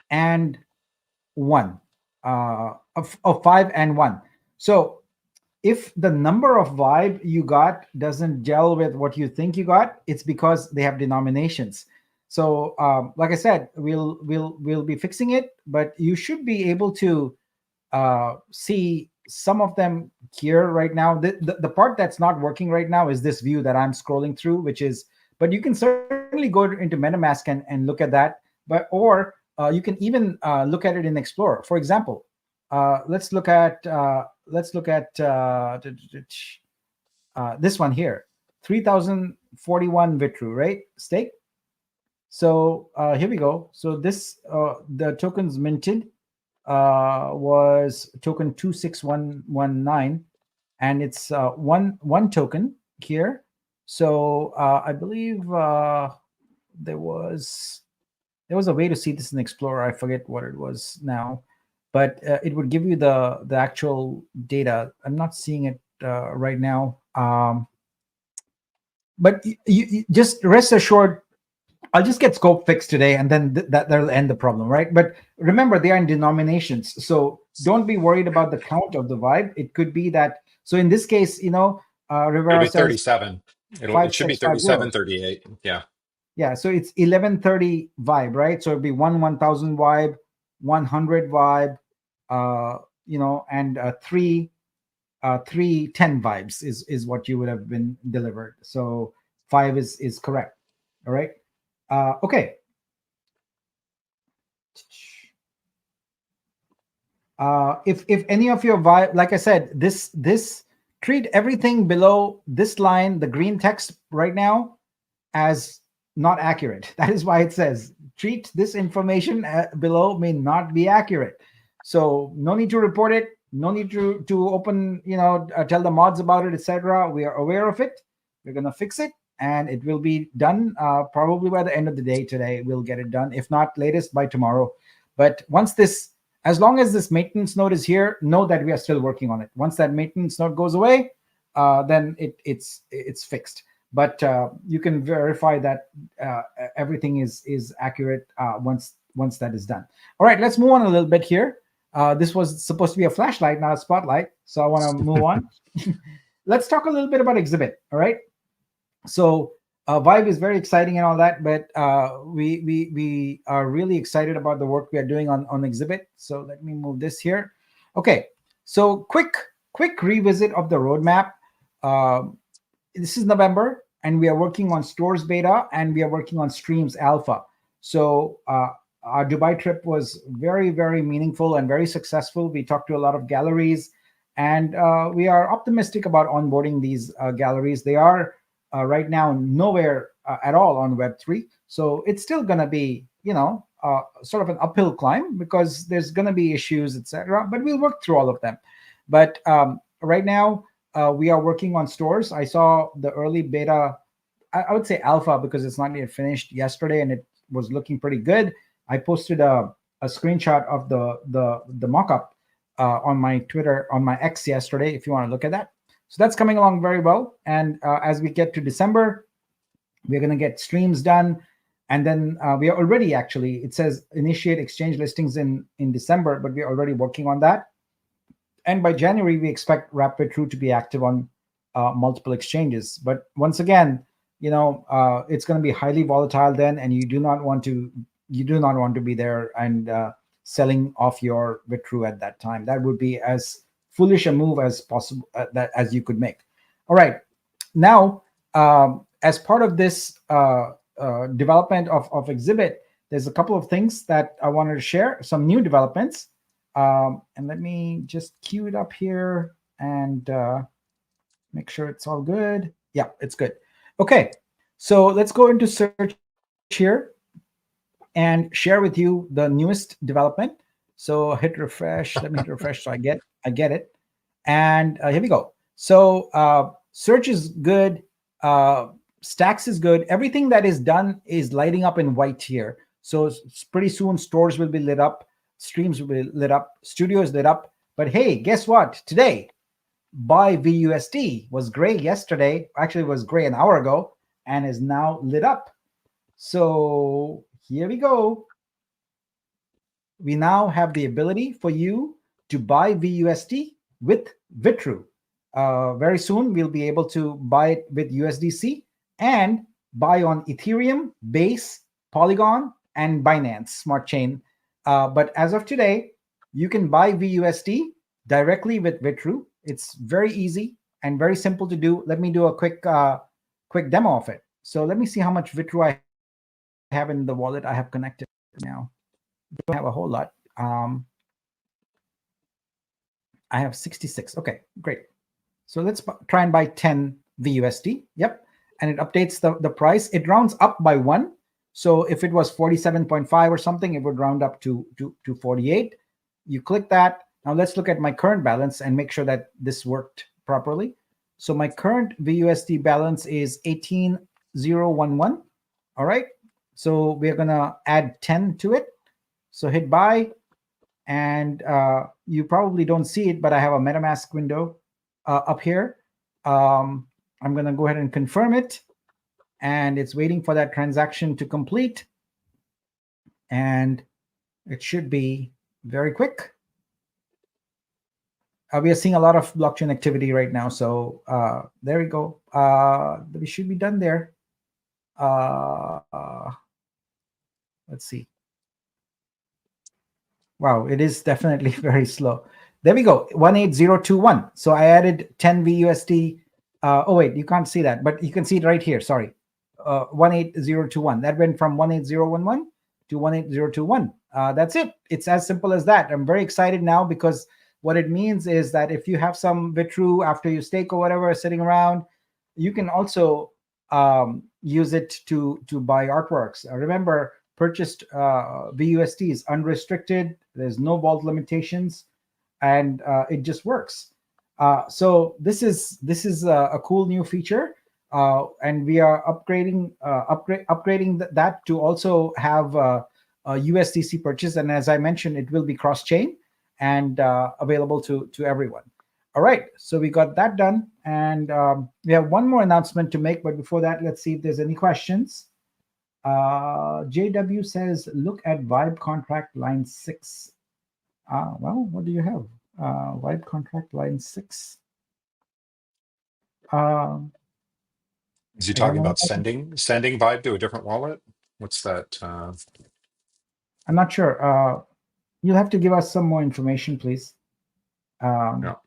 and 1, of 5 and 1. So if the number of vibe you got doesn't gel with what you think you got, it's because they have denominations. So like I said, we'll be fixing it, but you should be able to see some of them here right now. The part that's not working right now is this view that I'm scrolling through, but you can certainly go into MetaMask and look at that. Or you can even look at it in Explorer. For example, let's look at this one here, 3,041 Vitru, right? Stake. So here we go. So this the tokens minted was token 26119, and it's one token here. So I believe there was there was a way to see this in Explorer. I forget what it was now, but it would give you the actual data. I'm not seeing it right now. But you just rest assured, I'll just get scope fixed today, and then that'll end the problem, right? But remember, they are in denominations, so don't be worried about the count of the vibe. It could be that. So in this case, It'll Rivera be says 37. It should be 37, 5650. 38. Yeah. Yeah, so it's 1130 vibe, right? So it'd be 1000 vibe, 100 vibe, and three 10 vibes is what you would have been delivered. So five is correct. All right. Okay. If any of your vibe, like I said, this treat everything below this line, the green text right now, as not accurate. That is why it says treat this information below may not be accurate. So no need to report it. No need to open, tell the mods about it, etc. We are aware of it. We're gonna fix it, and it will be done probably by the end of the day today. We'll get it done. If not, latest by tomorrow. But as long as this maintenance node is here, know that we are still working on it. Once that maintenance node goes away, then it's fixed. But you can verify that everything is accurate once that is done. All right, let's move on a little bit here. This was supposed to be a flashlight, not a spotlight, so I want to move on. Let's talk a little bit about Exhibit. All right, so Vibe is very exciting and all that, but we are really excited about the work we are doing on Exhibit. So let me move this here. Okay, so quick revisit of the roadmap. This is November, and we are working on Stores Beta, and we are working on Streams Alpha. So our Dubai trip was very, very meaningful and very successful. We talked to a lot of galleries, and we are optimistic about onboarding these galleries. They are right now nowhere at all on Web3. So it's still going to be, sort of an uphill climb because there's going to be issues, etc. But we'll work through all of them. But right now, we are working on stores. I saw the early beta, I would say alpha because it's not yet finished, yesterday, and it was looking pretty good. I posted a screenshot of the mock-up on my Twitter, on my X yesterday, if you want to look at that. So that's coming along very well. And as we get to December, we're going to get streams done. And then we are already, actually, it says initiate exchange listings in December, but we're already working on that. And by January, we expect Wrap2 to be active on multiple exchanges. But once again, it's going to be highly volatile then, and you do not want to be there and selling off your Vitru at that time. That would be as foolish a move as possible as you could make. All right, now as part of this development of Exhibit, there's a couple of things that I wanted to share. Some new developments. And let me just queue it up here and make sure it's all good. Yeah, it's good. Okay, so let's go into search here and share with you the newest development. So hit refresh. Let me hit refresh so I get it. And here we go. So search is good. Stacks is good. Everything that is done is lighting up in white here. So pretty soon stores will be lit up. Streams will be lit up, studio is lit up. But hey, guess what? Today, buy VUSD was gray yesterday. Actually, it was gray an hour ago and is now lit up. So here we go. We now have the ability for you to buy VUSD with Vitru. Very soon, we'll be able to buy it with USDC and buy on Ethereum, Base, Polygon, and Binance Smart Chain. But as of today, you can buy VUSD directly with Vitru. It's very easy and very simple to do. Let me do a quick demo of it. So let me see how much Vitru I have in the wallet I have connected now. Don't have a whole lot. I have 66. Okay, great. So let's try and buy 10 VUSD. Yep. And it updates the price. It rounds up by 1. So if it was 47.5 or something, it would round up to 48. You click that. Now let's look at my current balance and make sure that this worked properly. So my current VUSD balance is 18,011. All right. So we're gonna add 10 to it. So hit buy, and you probably don't see it, but I have a MetaMask window up here. I'm gonna go ahead and confirm it, and it's waiting for that transaction to complete, and it should be very quick. We are seeing a lot of blockchain activity right now, so there we go. We should be done there. Let's see. Wow, it is definitely very slow. There we go, 18021. So I added 10 VUSD. Oh wait, you can't see that, but you can see it right here. Sorry, 18021. That went from 18011 to 18021. That's it. It's as simple as that. I'm very excited now because what it means is that if you have some Vitru after you stake or whatever sitting around, you can also use it to buy artworks. Remember, purchased VUSDs unrestricted. There's no vault limitations, and it just works. So this is a cool new feature, and we are upgrading that to also have a USDC purchase. And as I mentioned, it will be cross chain and available to everyone. All right, so we got that done, and we have one more announcement to make. But before that, let's see if there's any questions. JW says, look at Vibe contract line 6. Well, what do you have? Vibe contract line 6. Is he I don't talking know. about sending Vibe to a different wallet? What's that? I'm not sure. You'll have to give us some more information, please. No.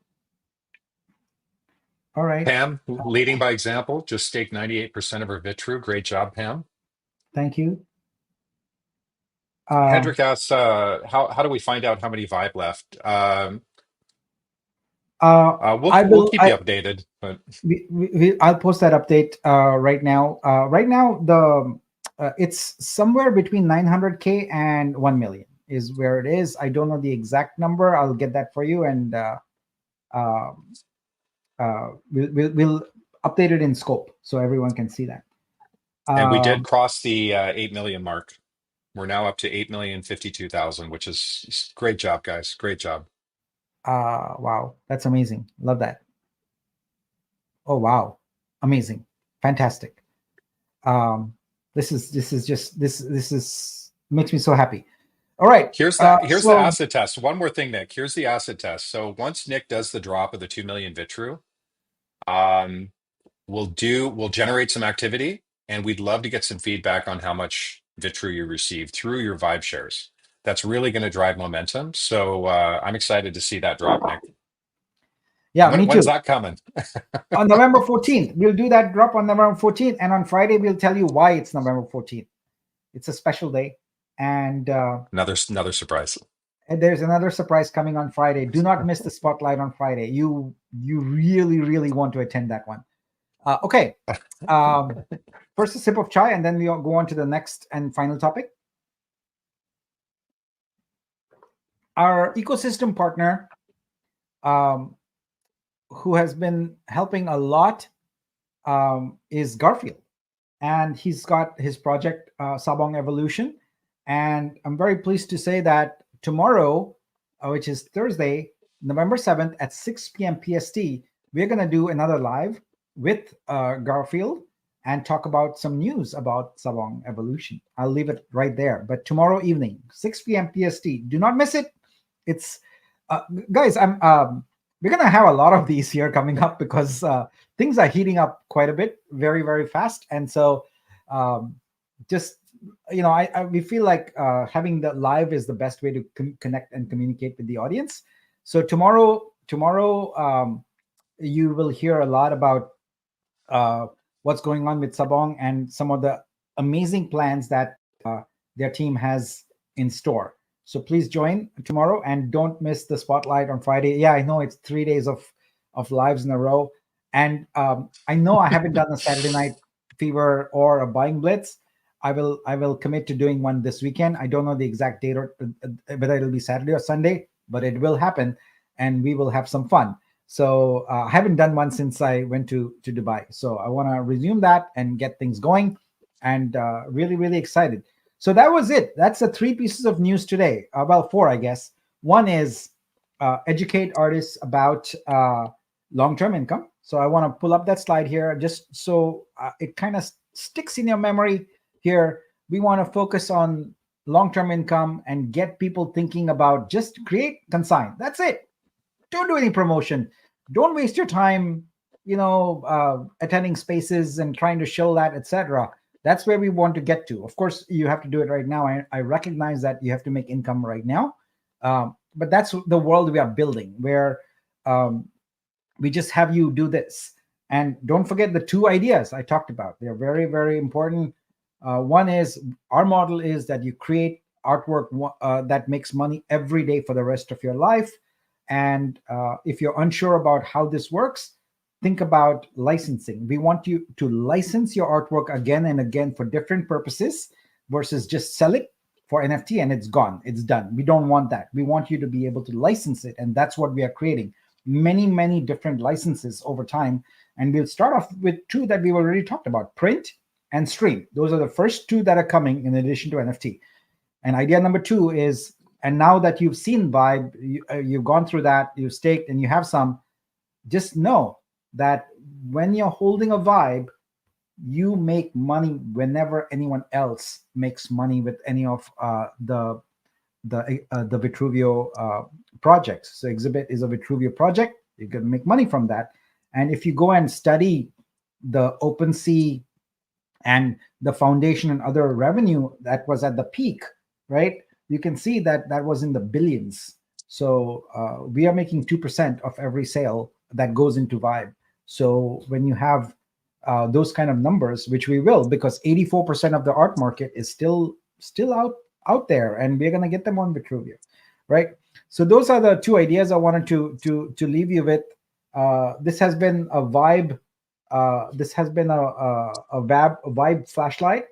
All right. Pam, leading by example, just staked 98% of her Vitru. Great job, Pam. Thank you. Hendrik asks, how do we find out how many Vibe left? We'll keep you updated, but I'll post that update right now. Right now, it's somewhere between 900K and 1 million is where it is. I don't know the exact number. I'll get that for you, and we'll update it in scope so everyone can see that. And we did cross the 8 million mark. We're now up to 8,052,000, which is great job, guys. Great job. Wow, that's amazing. Love that. Oh wow, amazing, fantastic. This is makes me so happy. All right. Here's the acid test. One more thing, Nick. Here's the acid test. So once Nick does the drop of the 2 million Vitru, we'll generate some activity, and we'd love to get some feedback on how much Vitru you received through your Vibe shares. That's really going to drive momentum. So I'm excited to see that drop, Nick. Yeah, me too. When's that coming? On November 14th. We'll do that drop on November 14th. And on Friday, we'll tell you why it's November 14th. It's a special day. And another surprise. And there's another surprise coming on Friday. Do not miss the spotlight on Friday. You really, really want to attend that one. Okay. First a sip of chai, and then we'll go on to the next and final topic. Our ecosystem partner, who has been helping a lot, is Garfield. And he's got his project, Sabong Evolution. And I'm very pleased to say that tomorrow, which is Thursday, November 7th at 6 p.m. PST, we're going to do another live with Garfield and talk about some news about Sabong Evolution. I'll leave it right there. But tomorrow evening, 6 p.m. PST, do not miss it. It's guys, we're going to have a lot of these here coming up because things are heating up quite a bit, very, very fast. And so just, we feel like having the live is the best way to connect and communicate with the audience. So tomorrow, you will hear a lot about what's going on with Sabong and some of the amazing plans that their team has in store. So please join tomorrow and don't miss the spotlight on Friday. Yeah, I know it's 3 days of lives in a row. And I know I haven't done a Saturday Night Fever or a Buying Blitz. I will commit to doing one this weekend. I don't know the exact date or whether it'll be Saturday or Sunday, but it will happen and we will have some fun. So I haven't done one since I went to Dubai. So I want to resume that and get things going. and really, really excited. So that was it. That's the three pieces of news today. Well, four, I guess. One is educate artists about long-term income. So I want to pull up that slide here just so it kind of sticks in your memory here. We want to focus on long-term income and get people thinking about just create, consign. That's it. Don't do any promotion. Don't waste your time, attending spaces and trying to show that, etc. That's where we want to get to. Of course, you have to do it right now. I recognize that you have to make income right now, but that's the world we are building, where um, we just have you do this. And don't forget the two ideas I talked about. They're very, very important. One is our model is that you create artwork that makes money every day for the rest of your life. And if you're unsure about how this works, think about licensing. We want you to license your artwork again and again for different purposes versus just sell it for NFT and it's gone, it's done. We don't want that. We want you to be able to license it. And that's what we are creating, many, many different licenses over time. And we'll start off with two that we've already talked about: print and stream. Those are the first two that are coming in addition to NFT. And idea number two is, and now that you've seen Vibe, you've gone through that, you've staked, and you have some, just know that when you're holding a Vibe, you make money whenever anyone else makes money with any of the Vitruveo projects. So Exhibit is a Vitruveo project. You're going to make money from that. And if you go and study the OpenSea and the foundation and other revenue that was at the peak, right? You can see that that was in the billions. So we are making 2% of every sale that goes into Vibe. So when you have those kind of numbers, which we will, because 84% of the art market is still out there, and we're going to get them on Vitruveo, right? So those are the two ideas I wanted to leave you with. This has been a Vibe. This has been a Vibe flashlight.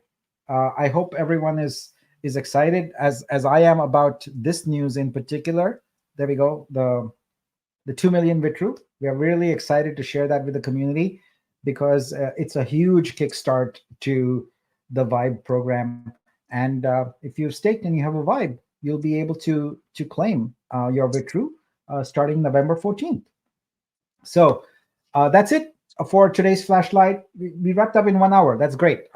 I hope everyone is excited as I am about this news in particular. There we go. The 2 million Vitru. We are really excited to share that with the community because it's a huge kickstart to the Vibe program. And if you've staked and you have a Vibe, you'll be able to claim your Vitru starting November 14th. So that's it for today's flashlight. We wrapped up in 1 hour. That's great.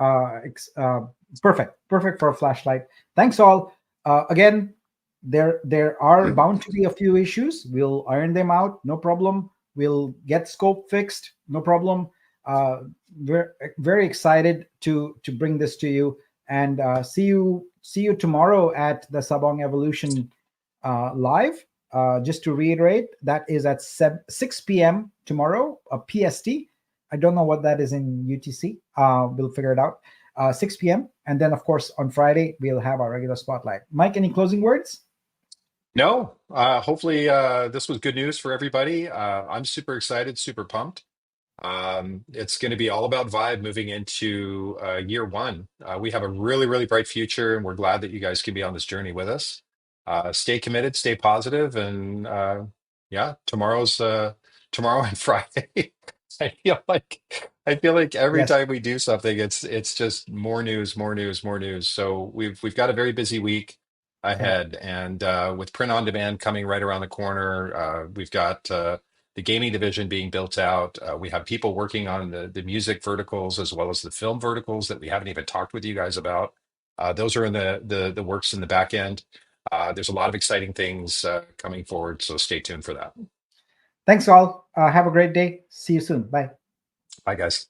Perfect for a flashlight. Thanks all. Again, there are bound to be a few issues. We'll iron them out, no problem. We'll get scope fixed, no problem. We're very excited to bring this to you, and see you tomorrow at the Sabong Evolution live. Just to reiterate, that is at 6 p.m. tomorrow, PST. I don't know what that is in UTC. We'll figure it out. 6 p.m. And then, of course, on Friday, we'll have our regular spotlight. Mike, any closing words? No, hopefully this was good news for everybody. I'm super excited, super pumped. It's going to be all about Vibe moving into year one. We have a really, really bright future, and we're glad that you guys can be on this journey with us. Stay committed, stay positive, and yeah, tomorrow and Friday. I feel like every Yes. time we do something, it's just more news, more news, more news. So we've got a very busy week Yeah. ahead, and with print on demand coming right around the corner, we've got the gaming division being built out. We have people working on the music verticals as well as the film verticals that we haven't even talked with you guys about. Those are in the works in the back end. There's a lot of exciting things coming forward, so stay tuned for that. Thanks all. Have a great day. See you soon. Bye. Bye, guys.